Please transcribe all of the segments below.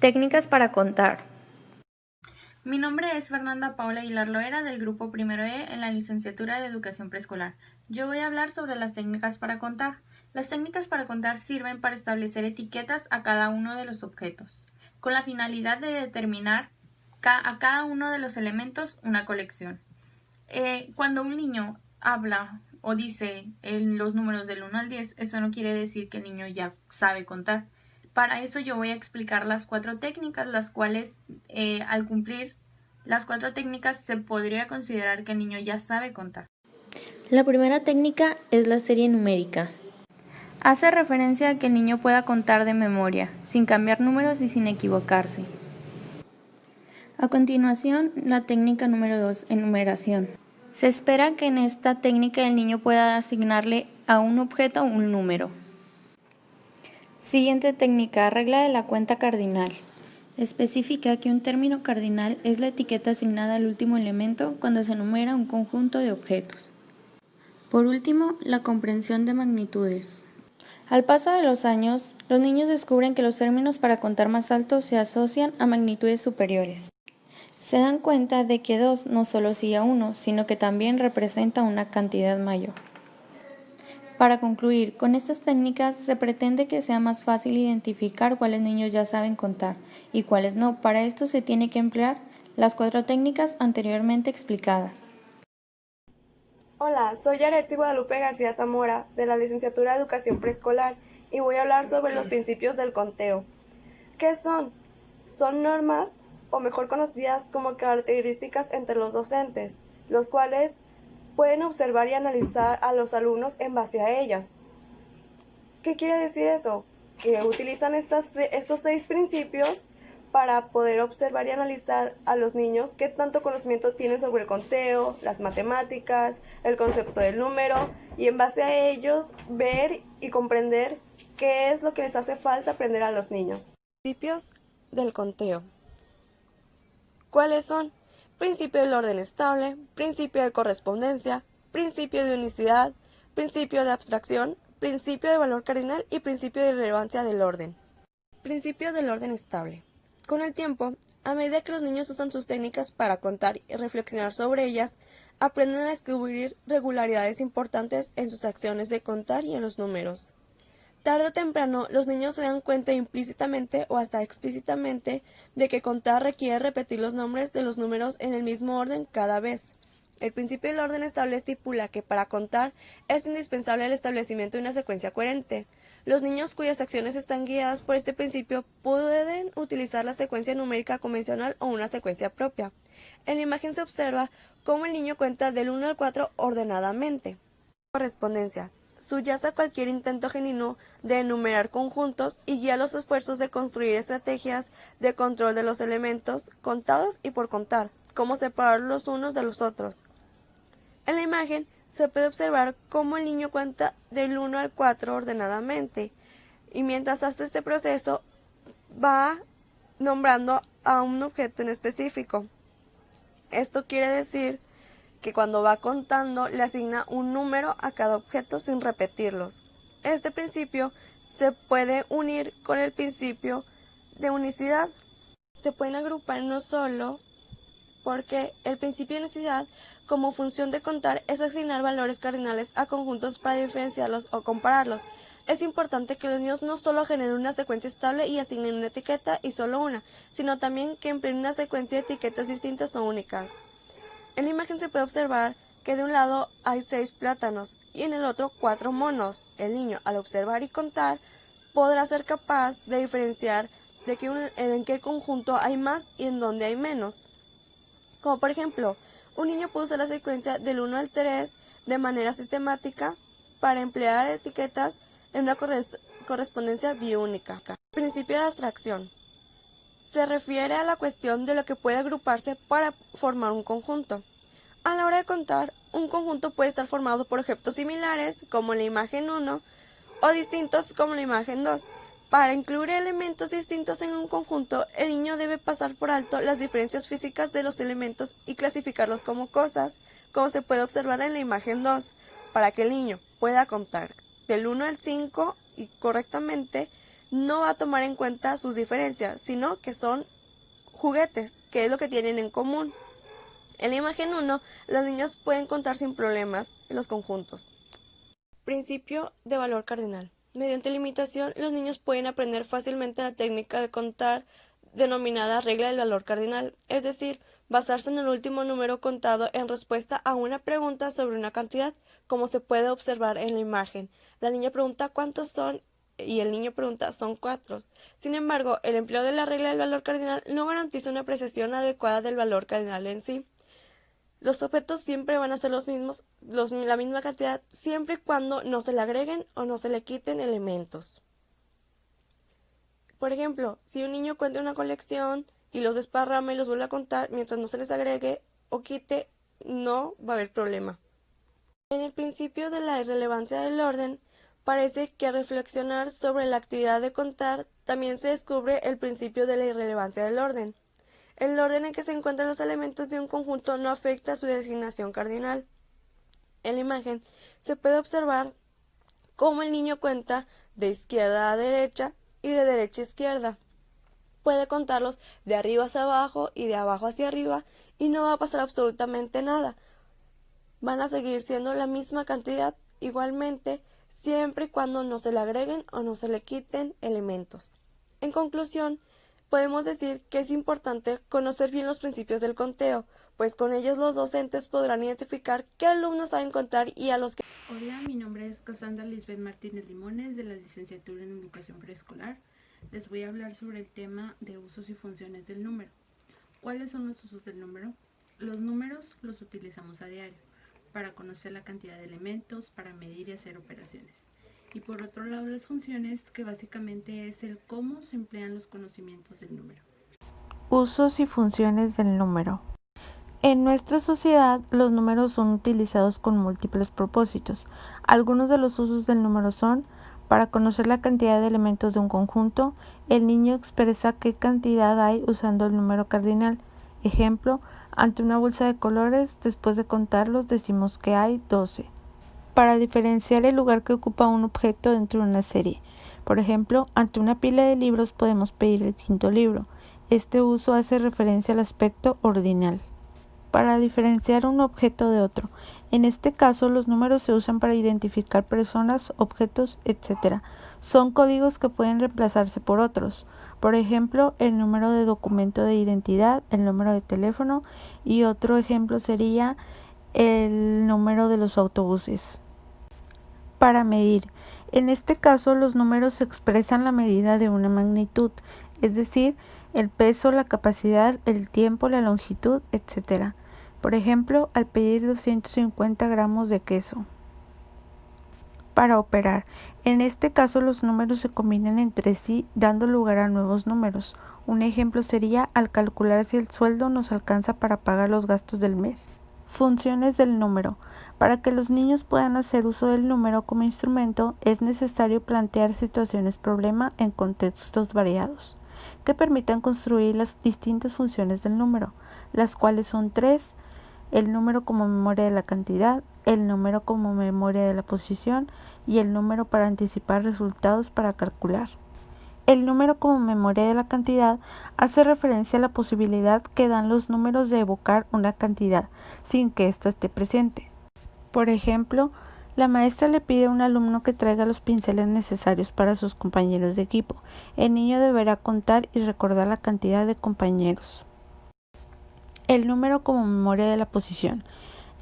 Técnicas para contar. Mi nombre es Fernanda Paula Aguilar Loera del grupo Primero E en la licenciatura de Educación Preescolar. Yo voy a hablar sobre las técnicas para contar. Las técnicas para contar sirven para establecer etiquetas a cada uno de los objetos, con la finalidad de determinar a cada uno de los elementos una colección. Cuando un niño habla o dice los números del 1 al 10, eso no quiere decir que el niño ya sabe contar. Para eso yo voy a explicar las 4 técnicas, las cuales al cumplir las 4 técnicas se podría considerar que el niño ya sabe contar. La primera técnica es la serie numérica. Hace referencia a que el niño pueda contar de memoria, sin cambiar números y sin equivocarse. A continuación, la técnica número 2, enumeración. Se espera que en esta técnica el niño pueda asignarle a un objeto un número. Siguiente técnica, regla de la cuenta cardinal. Especifica que un término cardinal es la etiqueta asignada al último elemento cuando se enumera un conjunto de objetos. Por último, la comprensión de magnitudes. Al paso de los años, los niños descubren que los términos para contar más altos se asocian a magnitudes superiores. Se dan cuenta de que 2 no solo sigue a 1, sino que también representa una cantidad mayor. Para concluir, con estas técnicas se pretende que sea más fácil identificar cuáles niños ya saben contar y cuáles no. Para esto se tiene que emplear las 4 técnicas anteriormente explicadas. Hola, soy Yaretsi Guadalupe García Zamora, de la licenciatura de Educación Preescolar, y voy a hablar sobre los principios del conteo. ¿Qué son? Son normas, o mejor conocidas como características entre los docentes, los cuales pueden observar y analizar a los alumnos en base a ellas. ¿Qué quiere decir eso? Que utilizan estos 6 principios para poder observar y analizar a los niños qué tanto conocimiento tienen sobre el conteo, las matemáticas, el concepto del número, y en base a ellos ver y comprender qué es lo que les hace falta aprender a los niños. Principios del conteo. ¿Cuáles son? Principio del orden estable, principio de correspondencia, principio de unicidad, principio de abstracción, principio de valor cardinal y principio de irrelevancia del orden. Principio del orden estable. Con el tiempo, a medida que los niños usan sus técnicas para contar y reflexionar sobre ellas, aprenden a descubrir regularidades importantes en sus acciones de contar y en los números. Tarde o temprano, los niños se dan cuenta implícitamente o hasta explícitamente de que contar requiere repetir los nombres de los números en el mismo orden cada vez. El principio del orden estable estipula que para contar es indispensable el establecimiento de una secuencia coherente. Los niños cuyas acciones están guiadas por este principio pueden utilizar la secuencia numérica convencional o una secuencia propia. En la imagen se observa cómo el niño cuenta del 1 al 4 ordenadamente. Correspondencia. Subyace a cualquier intento genuino de enumerar conjuntos y guía los esfuerzos de construir estrategias de control de los elementos contados y por contar, cómo separar los unos de los otros. En la imagen se puede observar cómo el niño cuenta del 1 al 4 ordenadamente, y mientras hace este proceso va nombrando a un objeto en específico. Esto quiere decir que cuando va contando le asigna un número a cada objeto sin repetirlos. Este principio se puede unir con el principio de unicidad. Se pueden agrupar no solo porque el principio de unicidad, como función de contar, es asignar valores cardinales a conjuntos para diferenciarlos o compararlos. Es importante que los niños no solo generen una secuencia estable y asignen una etiqueta y solo una, sino también que empleen una secuencia de etiquetas distintas o únicas. En la imagen se puede observar que de un lado hay 6 plátanos y en el otro 4 monos. El niño, al observar y contar, podrá ser capaz de diferenciar en qué conjunto hay más y en dónde hay menos. Como por ejemplo, un niño puede usar la secuencia del 1 al 3 de manera sistemática para emplear etiquetas en una correspondencia biúnica. Principio de abstracción. Se refiere a la cuestión de lo que puede agruparse para formar un conjunto. A la hora de contar, un conjunto puede estar formado por objetos similares, como la imagen 1, o distintos, como la imagen 2. Para incluir elementos distintos en un conjunto, el niño debe pasar por alto las diferencias físicas de los elementos y clasificarlos como cosas, como se puede observar en la imagen 2. Para que el niño pueda contar del 1 al 5 y correctamente, no va a tomar en cuenta sus diferencias, sino que son juguetes, que es lo que tienen en común. En la imagen 1, los niños pueden contar sin problemas los conjuntos. Principio de valor cardinal. Mediante la imitación, los niños pueden aprender fácilmente la técnica de contar denominada regla del valor cardinal, es decir, basarse en el último número contado en respuesta a una pregunta sobre una cantidad, como se puede observar en la imagen. La niña pregunta ¿cuántos son? Y el niño pregunta ¿son 4? Sin embargo, el empleo de la regla del valor cardinal no garantiza una apreciación adecuada del valor cardinal en sí. Los objetos siempre van a ser los mismos, la misma cantidad, siempre y cuando no se le agreguen o no se le quiten elementos. Por ejemplo, si un niño cuenta una colección y los desparrama y los vuelve a contar, mientras no se les agregue o quite, no va a haber problema. En el principio de la irrelevancia del orden, parece que al reflexionar sobre la actividad de contar, también se descubre el principio de la irrelevancia del orden. El orden en que se encuentran los elementos de un conjunto no afecta su designación cardinal. En la imagen se puede observar cómo el niño cuenta de izquierda a derecha y de derecha a izquierda. Puede contarlos de arriba hacia abajo y de abajo hacia arriba y no va a pasar absolutamente nada. Van a seguir siendo la misma cantidad igualmente, siempre y cuando no se le agreguen o no se le quiten elementos. En conclusión, podemos decir que es importante conocer bien los principios del conteo, pues con ellos los docentes podrán identificar qué alumnos saben contar y a los que... Hola, mi nombre es Cassandra Lisbeth Martínez Limones, de la licenciatura en Educación Preescolar. Les voy a hablar sobre el tema de usos y funciones del número. ¿Cuáles son los usos del número? Los números los utilizamos a diario para conocer la cantidad de elementos, para medir y hacer operaciones. Y por otro lado, las funciones, que básicamente es el cómo se emplean los conocimientos del número. Usos y funciones del número. En nuestra sociedad, los números son utilizados con múltiples propósitos. Algunos de los usos del número son: para conocer la cantidad de elementos de un conjunto, el niño expresa qué cantidad hay usando el número cardinal. Ejemplo, ante una bolsa de colores, después de contarlos, decimos que hay 12. Para diferenciar el lugar que ocupa un objeto dentro de una serie. Por ejemplo, ante una pila de libros podemos pedir el quinto libro. Este uso hace referencia al aspecto ordinal. Para diferenciar un objeto de otro. En este caso, los números se usan para identificar personas, objetos, etc. Son códigos que pueden reemplazarse por otros. Por ejemplo, el número de documento de identidad, el número de teléfono, y otro ejemplo sería el número de los autobuses. Para medir. En este caso, los números expresan la medida de una magnitud, es decir, el peso, la capacidad, el tiempo, la longitud, etc. Por ejemplo, al pedir 250 gramos de queso. Para operar. En este caso, los números se combinan entre sí, dando lugar a nuevos números. Un ejemplo sería al calcular si el sueldo nos alcanza para pagar los gastos del mes. Funciones del número. Para que los niños puedan hacer uso del número como instrumento, es necesario plantear situaciones problema en contextos variados, que permitan construir las distintas funciones del número, las cuales son 3: el número como memoria de la cantidad, el número como memoria de la posición y el número para anticipar resultados para calcular. El número como memoria de la cantidad hace referencia a la posibilidad que dan los números de evocar una cantidad sin que ésta esté presente. Por ejemplo, la maestra le pide a un alumno que traiga los pinceles necesarios para sus compañeros de equipo. El niño deberá contar y recordar la cantidad de compañeros. El número como memoria de la posición.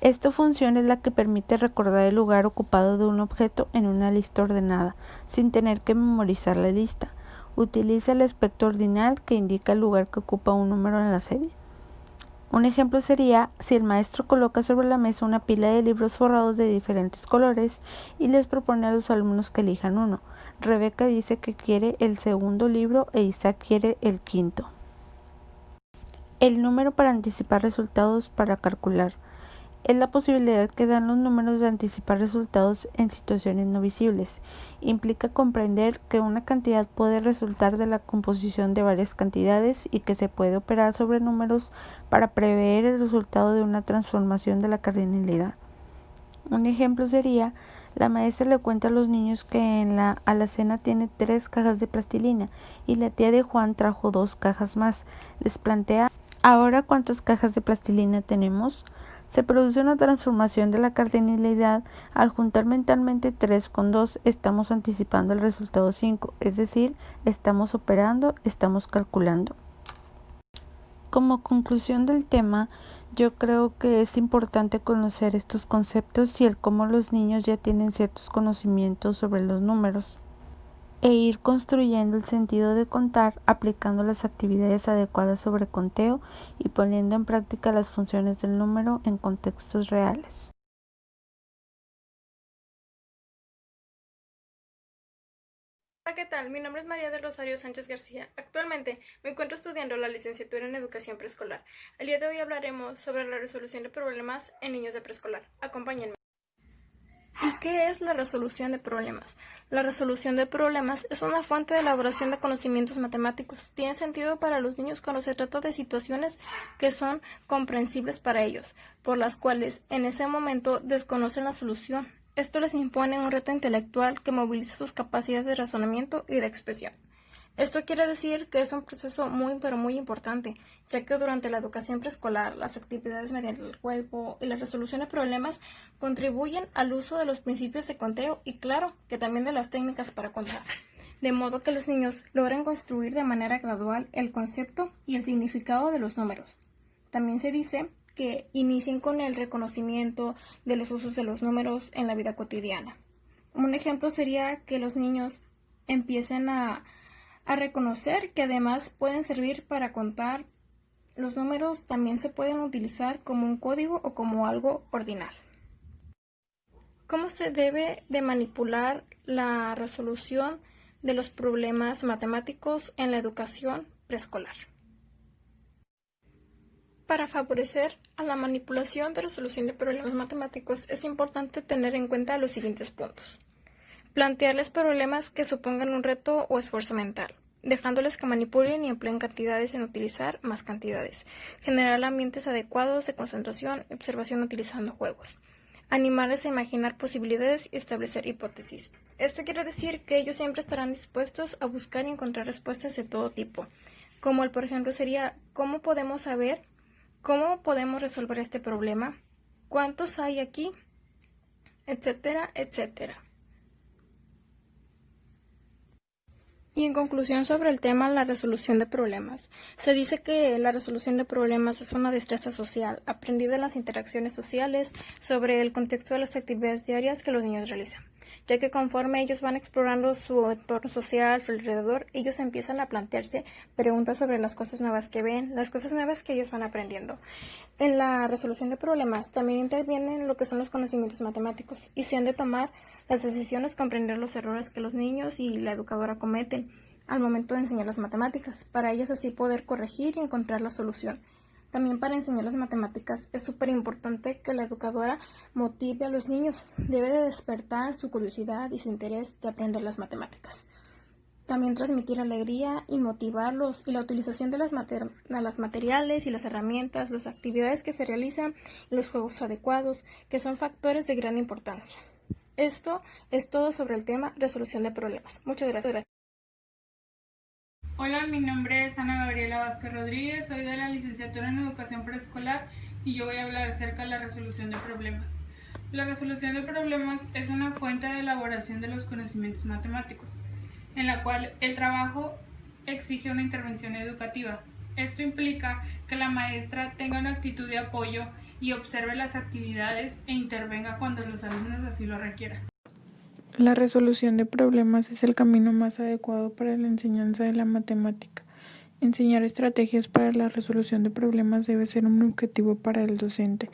Esta función es la que permite recordar el lugar ocupado de un objeto en una lista ordenada, sin tener que memorizar la lista. Utiliza el aspecto ordinal que indica el lugar que ocupa un número en la serie. Un ejemplo sería si el maestro coloca sobre la mesa una pila de libros forrados de diferentes colores y les propone a los alumnos que elijan uno. Rebeca dice que quiere el segundo libro e Isaac quiere el quinto. El número para anticipar resultados para calcular. Es la posibilidad que dan los números de anticipar resultados en situaciones no visibles. Implica comprender que una cantidad puede resultar de la composición de varias cantidades y que se puede operar sobre números para prever el resultado de una transformación de la cardinalidad. Un ejemplo sería La maestra le cuenta a los niños que en la alacena tiene 3 cajas de plastilina y la tía de Juan trajo 2 cajas más. Les plantea: ¿ahora cuántas cajas de plastilina tenemos? Se produce una transformación de la cardinalidad. Al juntar mentalmente 3 con 2, estamos anticipando el resultado 5, es decir, estamos operando, estamos calculando. Como conclusión del tema, yo creo que es importante conocer estos conceptos y el cómo los niños ya tienen ciertos conocimientos sobre los números, e ir construyendo el sentido de contar, aplicando las actividades adecuadas sobre conteo y poniendo en práctica las funciones del número en contextos reales. Hola, ¿qué tal? Mi nombre es María del Rosario Sánchez García. Actualmente me encuentro estudiando la licenciatura en Educación Preescolar. El día de hoy hablaremos sobre la resolución de problemas en niños de preescolar. Acompáñenme. ¿Y qué es la resolución de problemas? La resolución de problemas es una fuente de elaboración de conocimientos matemáticos. Tiene sentido para los niños cuando se trata de situaciones que son comprensibles para ellos, por las cuales en ese momento desconocen la solución. Esto les impone un reto intelectual que moviliza sus capacidades de razonamiento y de expresión. Esto quiere decir que es un proceso muy pero muy importante, ya que durante la educación preescolar, las actividades mediante el juego y la resolución de problemas contribuyen al uso de los principios de conteo y, claro, que también de las técnicas para contar, de modo que los niños logran construir de manera gradual el concepto y el significado de los números. También se dice que inicien con el reconocimiento de los usos de los números en la vida cotidiana. Un ejemplo sería que los niños empiecen a reconocer que además pueden servir para contar. Los números también se pueden utilizar como un código o como algo ordinal. ¿Cómo se debe de manipular la resolución de los problemas matemáticos en la educación preescolar? Para favorecer a la manipulación de resolución de problemas matemáticos es importante tener en cuenta los siguientes puntos. Plantearles problemas que supongan un reto o esfuerzo mental, dejándoles que manipulen y empleen cantidades en utilizar más cantidades. Generar ambientes adecuados de concentración y observación utilizando juegos. Animarles a imaginar posibilidades y establecer hipótesis. Esto quiere decir que ellos siempre estarán dispuestos a buscar y encontrar respuestas de todo tipo, como por ejemplo sería: ¿cómo podemos saber? ¿Cómo podemos resolver este problema? ¿Cuántos hay aquí? Etcétera, etcétera. Y en conclusión sobre el tema, la resolución de problemas. Se dice que la resolución de problemas es una destreza social, aprendida en las interacciones sociales sobre el contexto de las actividades diarias que los niños realizan, ya que conforme ellos van explorando su entorno social, su alrededor, ellos empiezan a plantearse preguntas sobre las cosas nuevas que ven, las cosas nuevas que ellos van aprendiendo. En la resolución de problemas también intervienen lo que son los conocimientos matemáticos y se han de tomar las decisiones, comprender los errores que los niños y la educadora cometen al momento de enseñar las matemáticas, para ellas así poder corregir y encontrar la solución. También para enseñar las matemáticas es súper importante que la educadora motive a los niños, debe de despertar su curiosidad y su interés de aprender las matemáticas. También transmitir alegría y motivarlos, y la utilización de las materiales y las herramientas, las actividades que se realizan, los juegos adecuados, que son factores de gran importancia. Esto es todo sobre el tema resolución de problemas. Muchas gracias. Hola, mi nombre es Ana Gabriela Vázquez Rodríguez, soy de la licenciatura en Educación Preescolar y yo voy a hablar acerca de la resolución de problemas. La resolución de problemas es una fuente de elaboración de los conocimientos matemáticos, en la cual el trabajo exige una intervención educativa. Esto implica que la maestra tenga una actitud de apoyo y observe las actividades e intervenga cuando los alumnos así lo requieran. La resolución de problemas es el camino más adecuado para la enseñanza de la matemática. Enseñar estrategias para la resolución de problemas debe ser un objetivo para el docente.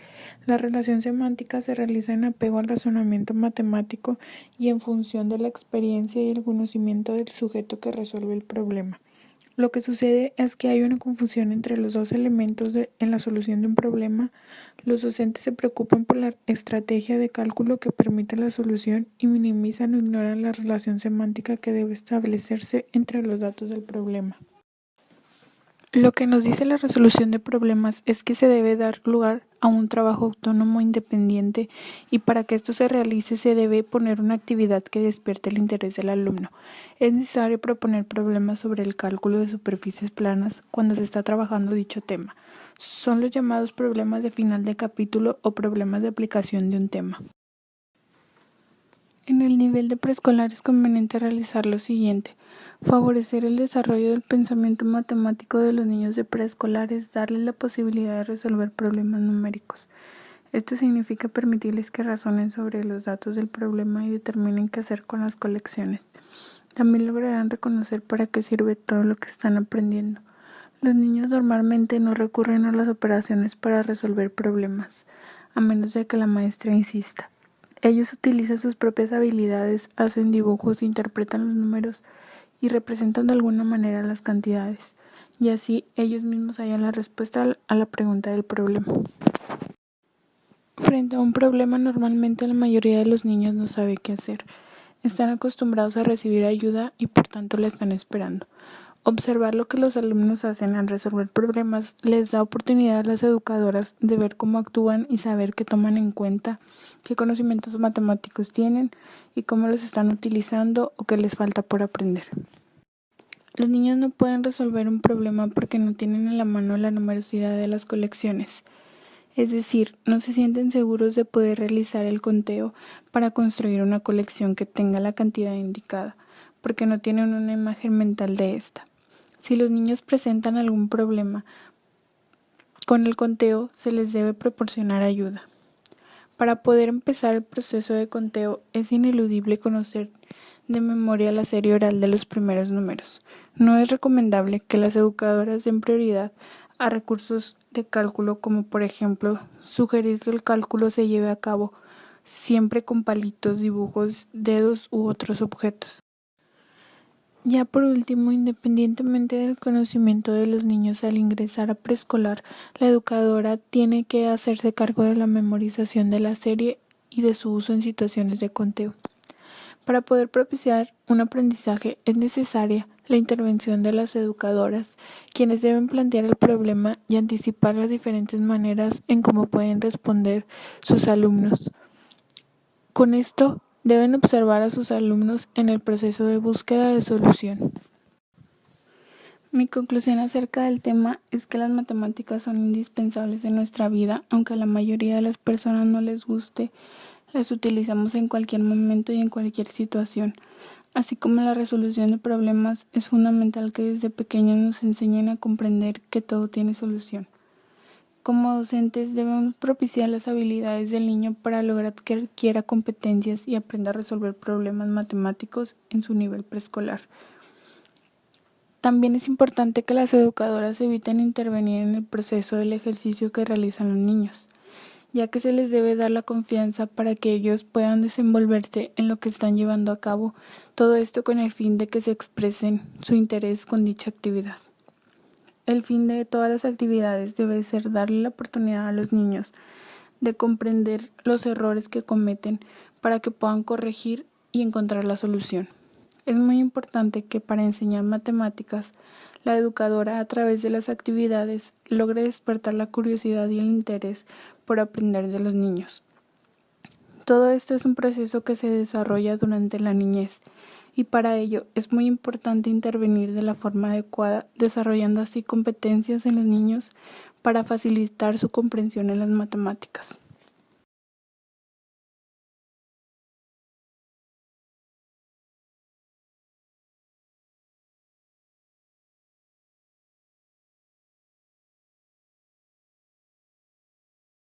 La relación semántica se realiza en apego al razonamiento matemático y en función de la experiencia y el conocimiento del sujeto que resuelve el problema. Lo que sucede es que hay una confusión entre los dos elementos en la solución de un problema. Los docentes se preocupan por la estrategia de cálculo que permite la solución y minimizan o ignoran la relación semántica que debe establecerse entre los datos del problema. Lo que nos dice la resolución de problemas es que se debe dar lugar a un trabajo autónomo independiente y para que esto se realice se debe poner una actividad que despierte el interés del alumno. Es necesario proponer problemas sobre el cálculo de superficies planas cuando se está trabajando dicho tema. Son los llamados problemas de final de capítulo o problemas de aplicación de un tema. En el nivel de preescolar es conveniente realizar lo siguiente: favorecer el desarrollo del pensamiento matemático de los niños de preescolares, darles la posibilidad de resolver problemas numéricos. Esto significa permitirles que razonen sobre los datos del problema y determinen qué hacer con las colecciones. También lograrán reconocer para qué sirve todo lo que están aprendiendo. Los niños normalmente no recurren a las operaciones para resolver problemas, a menos de que la maestra insista. Ellos utilizan sus propias habilidades, hacen dibujos, interpretan los números y representan de alguna manera las cantidades, y así ellos mismos hallan la respuesta a la pregunta del problema. Frente a un problema, normalmente la mayoría de los niños no sabe qué hacer. Están acostumbrados a recibir ayuda y por tanto la están esperando. Observar lo que los alumnos hacen al resolver problemas les da oportunidad a las educadoras de ver cómo actúan y saber qué toman en cuenta, qué conocimientos matemáticos tienen y cómo los están utilizando o qué les falta por aprender. Los niños no pueden resolver un problema porque no tienen en la mano la numerosidad de las colecciones. Es decir, no se sienten seguros de poder realizar el conteo para construir una colección que tenga la cantidad indicada, porque no tienen una imagen mental de esta. Si los niños presentan algún problema con el conteo, se les debe proporcionar ayuda. Para poder empezar el proceso de conteo, es ineludible conocer de memoria la serie oral de los primeros números. No es recomendable que las educadoras den prioridad a recursos de cálculo como, por ejemplo, sugerir que el cálculo se lleve a cabo siempre con palitos, dibujos, dedos u otros objetos. Ya por último, independientemente del conocimiento de los niños al ingresar a preescolar, la educadora tiene que hacerse cargo de la memorización de la serie y de su uso en situaciones de conteo. Para poder propiciar un aprendizaje es necesaria la intervención de las educadoras, quienes deben plantear el problema y anticipar las diferentes maneras en cómo pueden responder sus alumnos. Con esto, deben observar a sus alumnos en el proceso de búsqueda de solución. Mi conclusión acerca del tema es que las matemáticas son indispensables en nuestra vida, aunque a la mayoría de las personas no les guste, las utilizamos en cualquier momento y en cualquier situación. Así como la resolución de problemas, es fundamental que desde pequeños nos enseñen a comprender que todo tiene solución. Como docentes debemos propiciar las habilidades del niño para lograr que adquiera competencias y aprenda a resolver problemas matemáticos en su nivel preescolar. También es importante que las educadoras eviten intervenir en el proceso del ejercicio que realizan los niños, ya que se les debe dar la confianza para que ellos puedan desenvolverse en lo que están llevando a cabo, todo esto con el fin de que se expresen su interés con dicha actividad. El fin de todas las actividades debe ser darle la oportunidad a los niños de comprender los errores que cometen para que puedan corregir y encontrar la solución. Es muy importante que para enseñar matemáticas, la educadora a través de las actividades logre despertar la curiosidad y el interés por aprender de los niños. Todo esto es un proceso que se desarrolla durante la niñez y para ello es muy importante intervenir de la forma adecuada, desarrollando así competencias en los niños para facilitar su comprensión en las matemáticas.